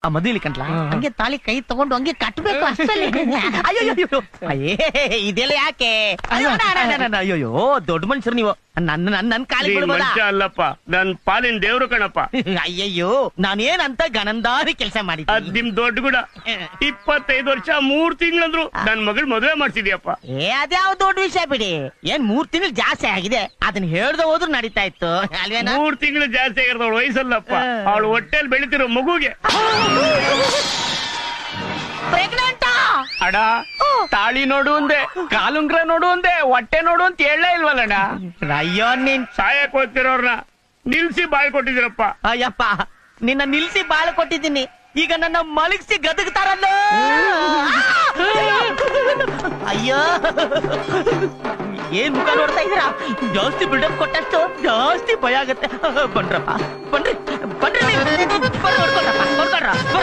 ಆ ಮದುವೆ ಕಂಟ್ಲ ಹಂಗೆ ತಾಳಿ ಕೈ ತಗೊಂಡು ಹಂಗೆ ಕಟ್ಬೇಕು ಅಷ್ಟೇ. ಇದೆಲ್ಲ ಯಾಕೆ? ಅಯ್ಯೋ ದೊಡ್ಡ ಮನುಷ್ಯರು ನೀವು. ನನ್ ಕಾಲಿಗೆ ಬಿಡ್ಬೋದಾ? ಅಲ್ಲಪ್ಪ, ನನ್ ಪಾಲಿನ ದೇವ್ರು ಕಣಪ್ಪ. ಅಯ್ಯಯ್ಯೋ ನಾನೇನಂತ ಗಣಂದಾರಿ ಕೆಲಸ ಮಾಡಿದ್ದೆ. ಅದ್ ನಿಮ್ ದೊಡ್ಡ ಗುಡ. 25 ವರ್ಷ 3 ತಿಂಗಳಂದ್ರು ನನ್ ಮಗಳ್ ಮದುವೆ ಮಾಡ್ಸಿದ್ಯಪ್ಪ. ಅದ್ಯಾವ ದೊಡ್ಡ ವಿಷಯ ಬಿಡಿ. ಏನ್ 3 ತಿಂಗಳು ಜಾಸ್ತಿ ಆಗಿದೆ, ಅದನ್ನ ಹೇಳ್ದ ಹೋದ್ರು ನಡೀತಾ ಇತ್ತು ಅಲ್ವೇನಾ? 3 ತಿಂಗಳು ಜಾಸ್ತಿ ಆಗಿರೋದು ಅವಳು ವಯಸ್ಸಲ್ಲಪ್ಪ. ಅವಳು ಹೊಟ್ಟೆಲ್ ಬೆಳಿತಿರೋ ಮಗುಗೆ ಪ್ರೆಗ್ನೆಂಟ್. ಅಡ ತಾಳಿ ನೋಡು ಒಂದೇ, ಕಾಲುಂಗ್ರ ನೋಡು ಒಂದೇ, ಹೊಟ್ಟೆ ನೋಡು ಅಂತ ಹೇಳಲೇ ಇಲ್ವಲ್ಲಣ್ಣ. ಅಯ್ಯೋ ನೀನ್ ಸಾಯಕ್ ಹೋಗ್ತಿರೋರ್ನ ನಿಲ್ಸಿ ಬಾಳ್ ಕೊಟ್ಟಿದ್ದೀರಪ್ಪ. ಅಯ್ಯಪ್ಪ ನಿನ್ನ ನಿಲ್ಸಿ ಬಾಳ ಕೊಟ್ಟಿದ್ದೀನಿ, ಈಗ ನನ್ನ ಮಲಗಿಸಿ ಗದಗ್ತಾರಲ್ಲ. ಅಯ್ಯೋ ಏನ್ ಮುಖ ನೋಡ್ತಾ ಇದ್ದೀರಾ? ಜಾಸ್ತಿ ಬಿಲ್ಡಪ್ ಕೊಟ್ಟಷ್ಟು ಜಾಸ್ತಿ ಭಯ ಆಗತ್ತೆ. ಬನ್ರಪ್ಪ ಬನ್ರಿ ಬನ್ರಿ.